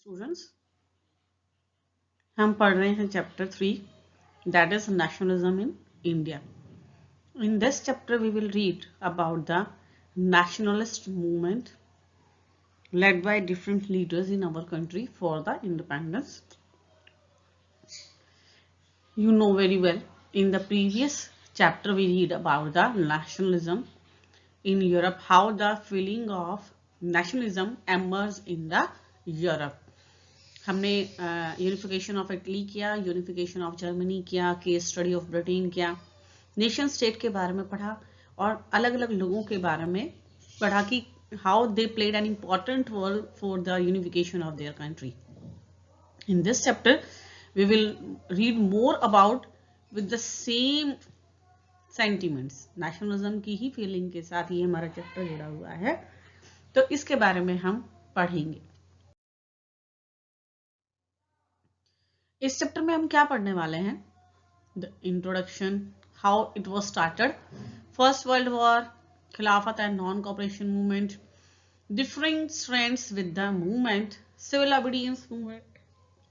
Students, हम पढ़ रहे हैं chapter 3 that is nationalism in India. In this chapter we will read about the nationalist movement led by different leaders in our country for the independence. You know very well, in the previous chapter we read about the nationalism in Europe, how the feeling of nationalism emerged in the Europe. हमने unification of Italy किया, unification of Germany किया, case study of Britain किया, nation state के बारे में पढ़ा और अलग अलग लोगों के बारे में पढ़ा कि how they played an important role for the unification of their country. In this chapter we will read more about with the same sentiments. Nationalism की ही फीलिंग के साथ ये हमारा चैप्टर जुड़ा हुआ है, तो इसके बारे में हम पढ़ेंगे. इस चैप्टर में हम क्या पढ़ने वाले हैं? The introduction, how it was started, first world war, Khilafat and non cooperation movement, differing strands with the movement, civil obedience movement,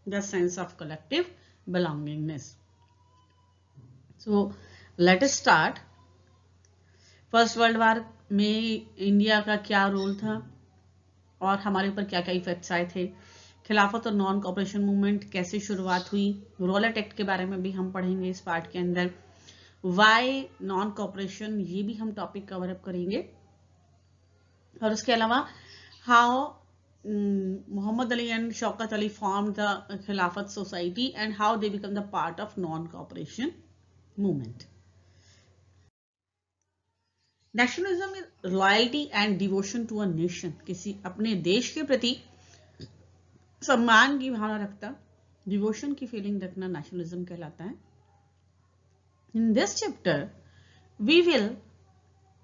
the sense of collective belongingness. So let us start. First world war में India का क्या role था और हमारे ऊपर क्या क्या effects आए थे. खिलाफत और नॉन कॉपरेशन मूवमेंट कैसे शुरुआत हुई, रॉलेट एक्ट के बारे में भी हम पढ़ेंगे इस पार्ट के अंदर. वाई नॉन कॉपरेशन, ये भी हम टॉपिक कवर अप करेंगे. और उसके अलावा how Mohammad Ali and Shaukat Ali form the Khilafat society and how they become the part of non cooperation movement. Nationalism is loyalty and devotion to a nation. किसी अपने देश के प्रति सम्मान की भावना रखता, डिवोशन की फीलिंग रखना नेशनलिज्म कहलाता है. In this chapter we will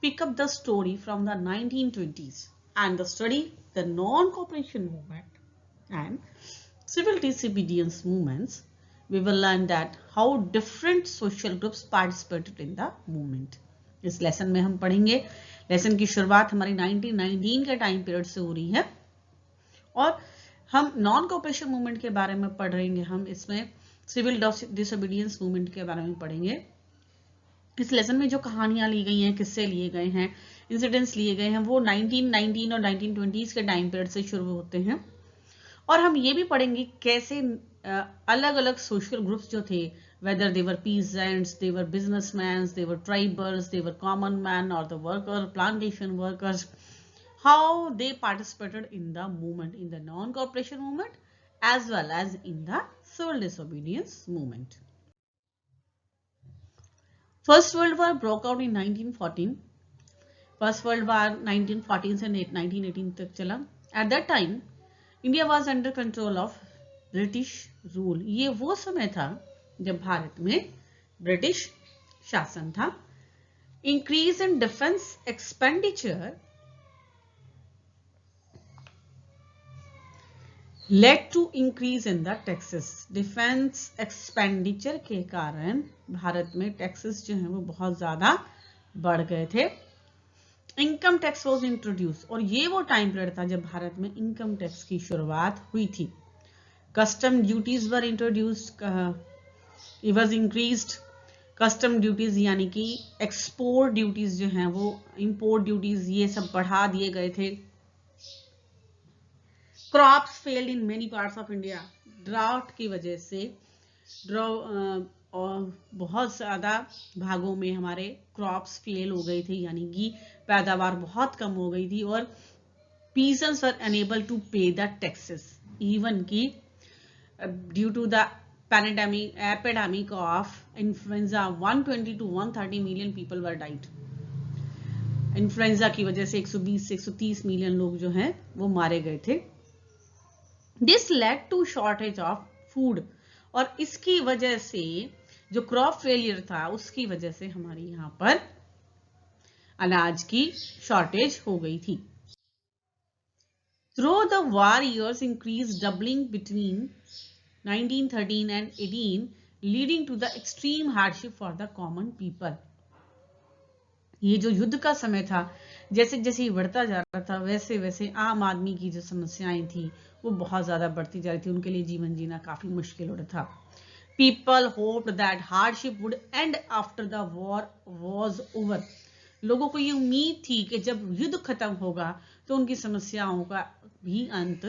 pick up the story from the 1920s and the study the non-cooperation movement and civil disobedience movements. We will learn that how different social groups participated in the movement. इस lesson में हम पढ़ेंगे. Lesson की शुरुआत हमारी 1919 के time period से हो रही है और हम नॉन कॉपरेशन मूवमेंट के बारे में पढ़ रहे हैं. हम इसमें सिविल डिसोबीडियंस मूवमेंट के बारे में पढ़ेंगे. इस लेसन में जो कहानियां ली गई हैं, किस्से लिए गए हैं, इंसिडेंट्स लिए गए हैं, वो 1919 और 1920s के टाइम पीरियड से शुरू होते हैं. और हम ये भी पढ़ेंगे कैसे अलग अलग सोशल ग्रुप्स जो थे, whether they were peasants, they were businessman, they were tribals, they were common man और the worker, plantation workers, how they participated in the movement, in the non-cooperation movement as well as in the civil disobedience movement. First World War broke out in 1914. First World War 1914 से 1918 तक चला. At that time, India was under control of British rule. ये वो समय था जब भारत में British शासन था. Increase in defense expenditure led to increase in the taxes. Defence expenditure के कारण भारत में टैक्सेस जो हैं वो बहुत ज्यादा बढ़ गए थे. इनकम टैक्स वाज इंट्रोड्यूस और ये वो टाइम पीरियड था जब भारत में इनकम टैक्स की शुरुआत हुई थी. Custom duties were introduced, it was increased. Custom duties यानी कि एक्सपोर्ट ड्यूटीज जो हैं वो इंपोर्ट ड्यूटीज ये सब बढ़ा दिए गए थे. Crops failed in many parts of India. Drought की वजह से बहुत ज्यादा भागों में हमारे क्रॉप्स फेल हो गई थी, यानी कि पैदावार बहुत कम हो गई थी और peasants were unable to pay the taxes. Even की due to the epidemic of influenza 120 to 130 million people were died. Influenza की वजह से 120 से 130 मिलियन लोग जो हैं वो मारे गए थे. This led to shortage of food और इसकी वजह से जो क्रॉप फेलियर था उसकी वजह से हमारे यहाँ पर अनाज की शॉर्टेज हो गई थी. Through the war years increased doubling between 1913 and 18 leading to the extreme hardship for the common people. ये जो युद्ध का समय था जैसे जैसे ही बढ़ता जा रहा था वैसे वैसे आम आदमी की जो समस्याएं थी वो बहुत ज्यादा बढ़ती जा रही थी, उनके लिए जीवन जीना काफी मुश्किल हो रहा था। People hoped that hardship would and after the war was over. लोगों को ये उम्मीद थी कि जब युद्ध खत्म होगा तो उनकी समस्याओं का भी अंत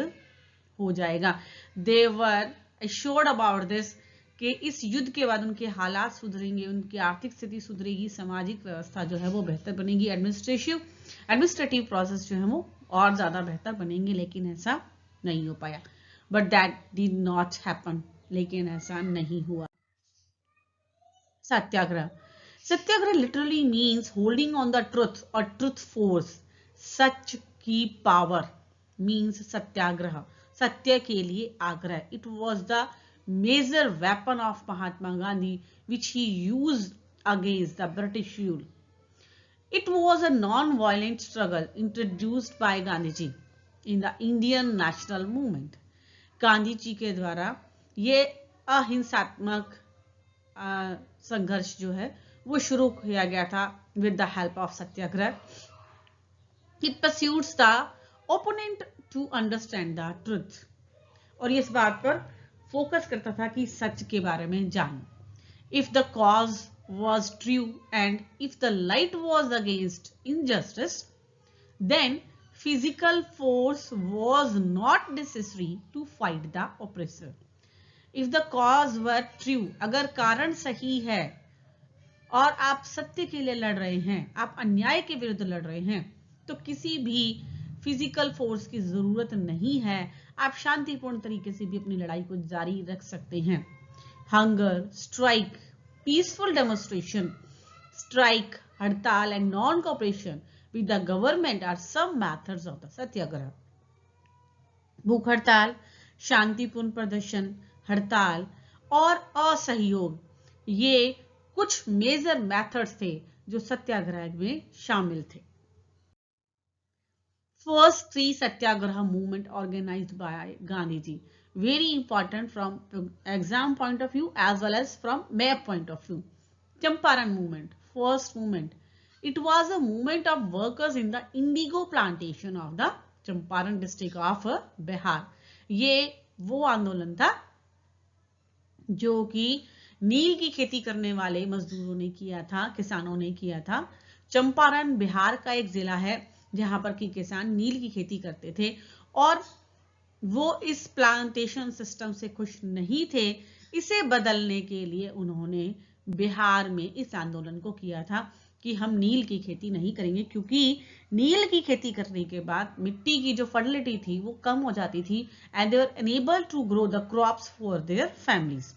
हो जाएगा। दे वर एश्योर्ड अबाउट दिस कि इस युद्ध के बाद उनके हालात सुधरेंगे, उनकी आर्थिक स्थिति सुधरेगी, सामाजिक व्यवस्था जो है वो बेहतर बनेगी, एडमिनिस्ट्रेटिव प्रोसेस जो है वो और ज्यादा बेहतर बनेंगे, लेकिन ऐसा नहीं हो पाया। But that did not happen, लेकिन ऐसा नहीं हुआ। Satyagraha. Satyagraha literally means holding on the truth और ट्रुथ फोर्स। सच की पावर मीन्स सत्याग्रह, सत्य के लिए आग्रह। It was the major weapon of Mahatma Gandhi which he used against the British rule. It was a non-violent struggle introduced by Gandhi in the Indian national movement. Gandhi ji के द्वारा ये अहिंसात्मक संघर्ष जो है वो शुरू किया गया था with the help of Satyagraha. It pursues the opponent to understand the truth. और ये इस बात पर फोकस करता था कि सच के बारे में जानो. If the cause was true and if the light was against injustice, then physical force was not necessary to fight the oppressor. If the cause were true, अगर कारण सही है और आप सत्य के लिए लड़ रहे हैं, आप अन्याय के विरुद्ध लड़ रहे हैं, तो किसी भी फिजिकल फोर्स की जरूरत नहीं है, आप शांतिपूर्ण तरीके से भी अपनी लड़ाई को जारी रख सकते हैं. Hunger, strike, peaceful demonstration, strike, हड़ताल and non-cooperation with the government are some methods of the सत्याग्रह. भूख हड़ताल, शांतिपूर्ण प्रदर्शन, हड़ताल और असहयोग, ये कुछ मेजर मेथड्स थे जो सत्याग्रह में शामिल थे. First three Satyagraha movement organized by Gandhi ji. Very important from exam point of view as well as from map point of view. Champaran movement, first movement. It was a movement of workers in the indigo plantation of the Champaran district of Bihar. ये वो आंदोलन था जो कि नील की खेती करने वाले मजदूरों ने किया था, किसानों ने किया था. चंपारण बिहार का एक जिला है जहां पर कि किसान नील की खेती करते थे और वो इस प्लांटेशन सिस्टम से खुश नहीं थे. इसे बदलने के लिए उन्होंने बिहार में इस आंदोलन को किया था कि हम नील की खेती नहीं करेंगे, क्योंकि नील की खेती करने के बाद मिट्टी की जो फर्टिलिटी थी वो कम हो जाती थी and they were unable to grow the crops for their families.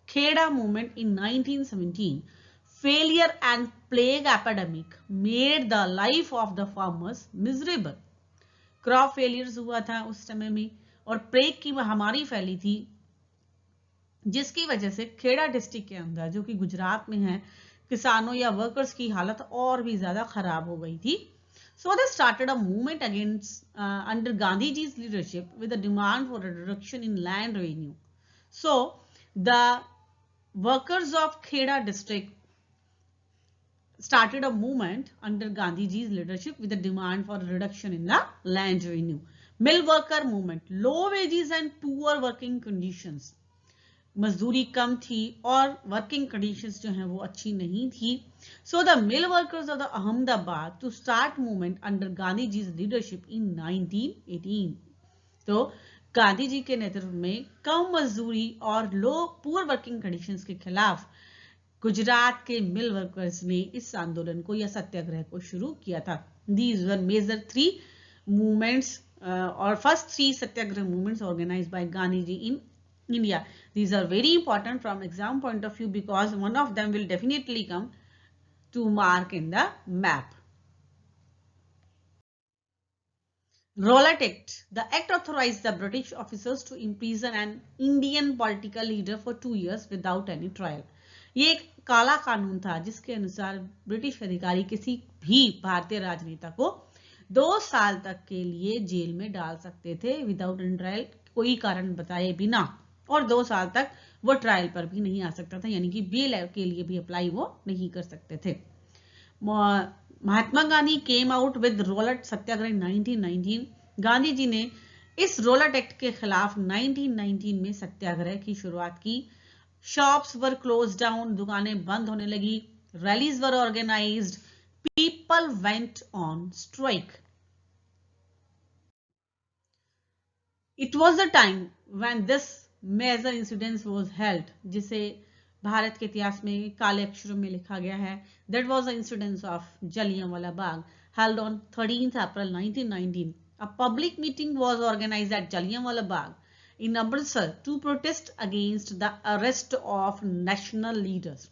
Kheda movement in 1917. Failure and plague epidemic made the life of the farmers miserable. Crop failures हुआ था उस समय में और प्लेग की महामारी फैली थी, जिसकी वजह से खेड़ा डिस्ट्रिक्ट के अंदर जो कि गुजरात में है, किसानों या वर्कर्स की हालत और भी ज्यादा खराब हो गई थी. So they started a movement against under Gandhiji's leadership with a demand for a reduction in land revenue. So the workers of Kheda district started a movement under Gandhiji's leadership with a demand for a reduction in the land revenue. Mill worker movement, low wages and poor working conditions. मजदूरी कम थी और working conditions जो हैं वो अच्छी नहीं थी. So the mill workers of the Ahmedabad to start movement under Gandhiji's leadership in 1918. तो गांधी जी के नेतृत्व में कम मजदूरी और लो पुअर वर्किंग कंडीशंस के खिलाफ गुजरात के मिल वर्कर्स ने इस आंदोलन को या सत्याग्रह को शुरू किया था. These were major three movements or first three Satyagraha movements organized by Gandhiji in India. These are very important from exam point of view because one of them will definitely come to mark in the map. Rowlatt Act. The act authorized the British officers to imprison an Indian political leader for 2 years without any trial. ये एक काला कानून था जिसके अनुसार British अधिकारी किसी भी भारतीय राजनेता को 2 साल तक के लिए जेल में डाल सकते थे विदाउट एनी ट्रायल, कोई कारण बताए बिना, और 2 साल तक वो ट्रायल पर भी नहीं आ सकता था, यानी कि बेल के लिए भी अप्लाई वो नहीं कर सकते थे. Mahatma Gandhi came out with Rowlatt Satyagraha 1919। Gandhi ji ने इस रोलट एक्ट के खिलाफ 1919 में सत्याग्रह की शुरुआत की। शॉप्स वर क्लोज डाउन, दुकानें बंद होने लगी। Rallies were organised, people went on strike. It was the time when this major incidence was held, जिसे भारत के इतिहास में काले अक्षरों में लिखा गया है। That was the incidence of Jallianwala Bagh held on 13th April 1919। A public meeting was organized at Jallianwala Bagh in Amritsar to protest against the arrest of national leaders.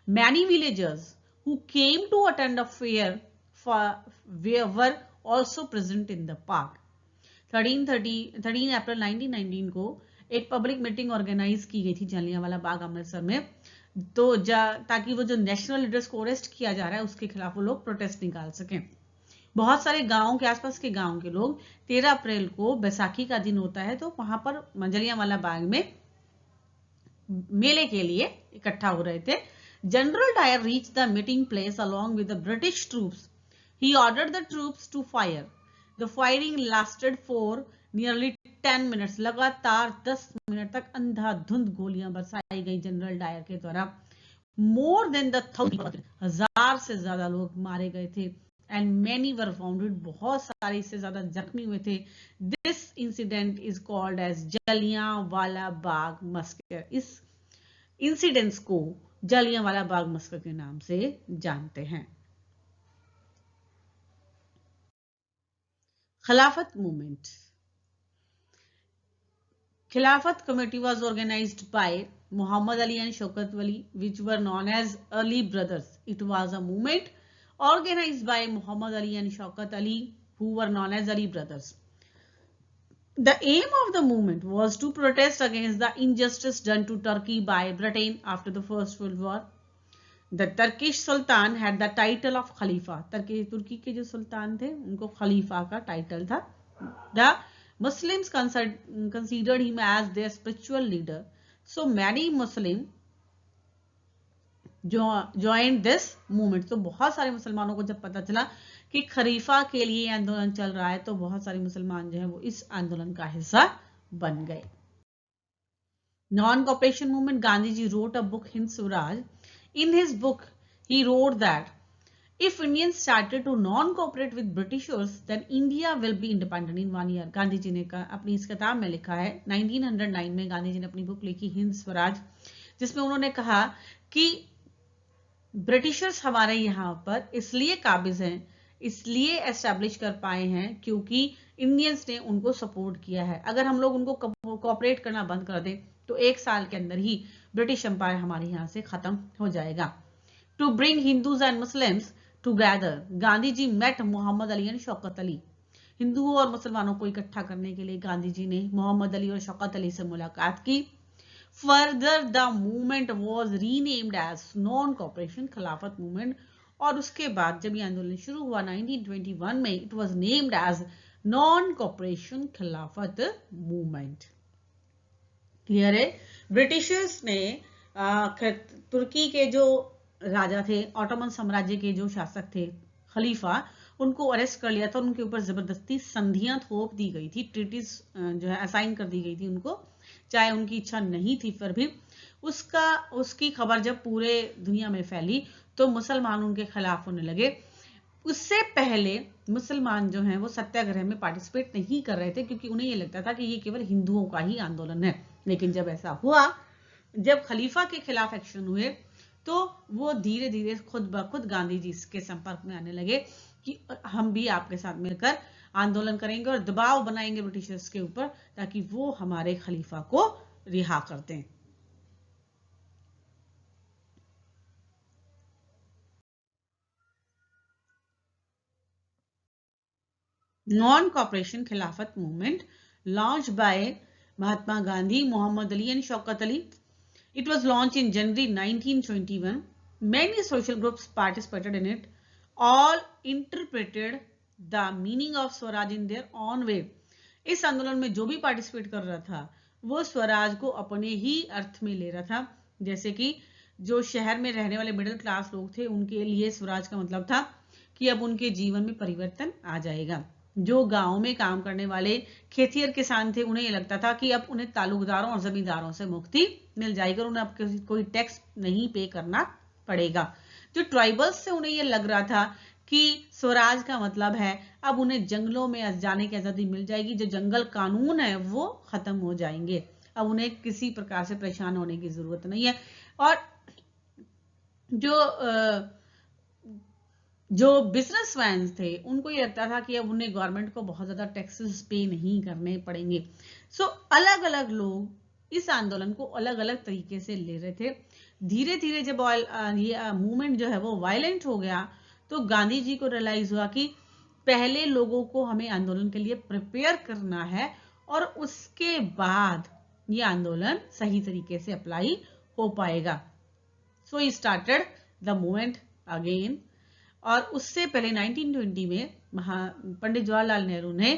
Many villagers who came to attend a fair were also present in the park. 13 अप्रैल 1919 को एक public meeting organise की गई थी जलियांवाला बाग अमृतसर में, तो ताकि वो जो नेशनल लीडर्स को अरेस्ट किया जा रहा है उसके खिलाफ वो लोग प्रोटेस्ट निकाल सकें। बहुत सारे गांवों के आसपास के गांव के लोग 13 अप्रैल को बैसाखी का दिन होता है तो वहां पर जलियांवाला बाग में मेले के लिए इकट्ठा हो रहे थे। General Dyer reach the meeting place along with the British troops. He ordered the troops to fire. The firing lasted for nearly 10 minutes. लगातार 10 मिनट तक अंधाधुंध गोलियां बरसाई गई जनरल डायर के द्वारा। मोर देन द 1000 से ज्यादा लोग मारे गए थे एंड मैनी वर वाउंडेड, बहुत सारे इससे ज्यादा जख्मी हुए थे। This incident is called as Jallianwala Bagh massacre. इस इंसिडेंट्स को जलियांवाला बाग मस्कर के नाम से जानते हैं। खिलाफत मूवमेंट। खिलाफत committee was organized by Muhammad Ali and Shaukat Ali, which were known as Ali brothers. It was a movement organized by Muhammad Ali and Shaukat Ali, who were known as Ali brothers. The aim of the movement was to protest against the injustice done to Turkey by Britain after the First World War. The Turkish Sultan had the title of Khalifa. तुर्की के जो सुल्तान थे उनको खलीफा का title था। The Muslims considered him as their spiritual leader. So many Muslims joined this movement. तो बहुत सारे मुसलमानों को जब पता चला कि खलीफा के लिए आंदोलन चल रहा है तो बहुत सारे मुसलमान जो है वो इस आंदोलन का हिस्सा बन गए। Non cooperation movement. Gandhi ji wrote a book Hind Swaraj. In his book, he wrote that if Indians started to non-cooperate with Britishers, then India will be independent in 1 year. Gandhi ji ने अपनी इस किताब में लिखा है 1909 में गांधी जी ने अपनी बुक लिखी हिंद स्वराज, जिसमें उन्होंने कहा कि ब्रिटिशर्स हमारे यहाँ पर इसलिए काबिज हैं, इसलिए एस्टैब्लिश कर पाए हैं क्योंकि इंडियंस ने उनको सपोर्ट किया है। अगर हम लोग उनको कोऑपरेट करना बंद कर दें तो 1 साल के अंदर ही ब्रिटिश एम्पायर हमारे यहाँ से खत्म हो जाएगा। To bring Hindus and Muslims together, Gandhi ji met Mohammad Ali and Shaukat Ali. हिंदुओं और मुसलमानों को इकट्ठा करने के लिए गांधी जी ने मोहम्मद अली और शौकत अली से मुलाकात की। Further the movement was renamed as non cooperation Khilafat movement, और उसके बाद जब ये आंदोलन शुरू हुआ 1921 में, it was named as non cooperation Khilafat movement. Clear है? ब्रिटिशर्स ने तुर्की के जो राजा थे, ऑटोमन साम्राज्य के जो शासक थे, खलीफा, उनको अरेस्ट कर लिया था। उनके ऊपर जबरदस्ती संधियां थोप दी गई थी, ट्रीटीज जो है असाइन कर दी गई थी उनको, चाहे उनकी इच्छा नहीं थी फिर भी। उसकी खबर जब पूरे दुनिया में फैली तो मुसलमान उनके खिलाफ होने लगे। उससे पहले मुसलमान जो हैं वो सत्याग्रह में पार्टिसिपेट नहीं कर रहे थे क्योंकि उन्हें ये लगता था कि ये केवल हिंदुओं का ही आंदोलन है। लेकिन जब ऐसा हुआ, जब खलीफा के खिलाफ एक्शन हुए, तो वो धीरे धीरे खुद ब खुद गांधी जी के संपर्क में आने लगे कि हम भी आपके साथ मिलकर आंदोलन करेंगे और दबाव बनाएंगे ब्रिटिशर्स के ऊपर ताकि वो हमारे खलीफा को रिहा कर दें। Non-cooperation Khilafat movement launched by Mahatma Gandhi, Muhammad Ali and Shaukat Ali. It was launched in January 1921. Many social groups participated in it. All interpreted the meaning of Swaraj in their own way. इस आंदोलन में जो भी participate कर रहा था वो स्वराज को अपने ही अर्थ में ले रहा था। जैसे कि जो शहर में रहने वाले मिडिल क्लास लोग थे उनके लिए स्वराज का मतलब था कि अब उनके जीवन में परिवर्तन आ जाएगा। जो गांव में काम करने वाले खेतिहर किसान थे, उन्हें ये लगता था कि अब उन्हें तालुकदारों और जमींदारों से मुक्ति मिल जाएगी और उन्हें अब कोई टैक्स नहीं पे करना पड़ेगा। जो ट्राइबल्स से उन्हें ये लग रहा था कि स्वराज का मतलब है अब उन्हें जंगलों में जाने की आजादी मिल जाएगी, जो जंगल कानून है वो खत्म हो जाएंगे, अब उन्हें किसी प्रकार से परेशान होने की जरूरत नहीं है। और जो बिजनेसमैन थे उनको ये लगता था कि अब उन्हें गवर्नमेंट को बहुत ज्यादा टैक्सेस पे नहीं करने पड़ेंगे। सो अलग अलग लोग इस आंदोलन को अलग अलग तरीके से ले रहे थे। धीरे धीरे जब ये मूवमेंट जो है वो वायलेंट हो गया तो गांधी जी को रियलाइज हुआ कि पहले लोगों को हमें आंदोलन के लिए प्रिपेयर करना है और उसके बाद ये आंदोलन सही तरीके से अप्लाई हो पाएगा। So he started the movement again. और उससे पहले 1920 में पंडित जवाहरलाल नेहरू ने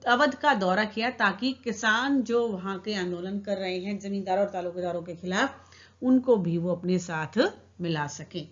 अवध का दौरा किया ताकि किसान जो वहां के आंदोलन कर रहे हैं जमींदारों और तालुकेदारों के खिलाफ, उनको भी वो अपने साथ मिला सके।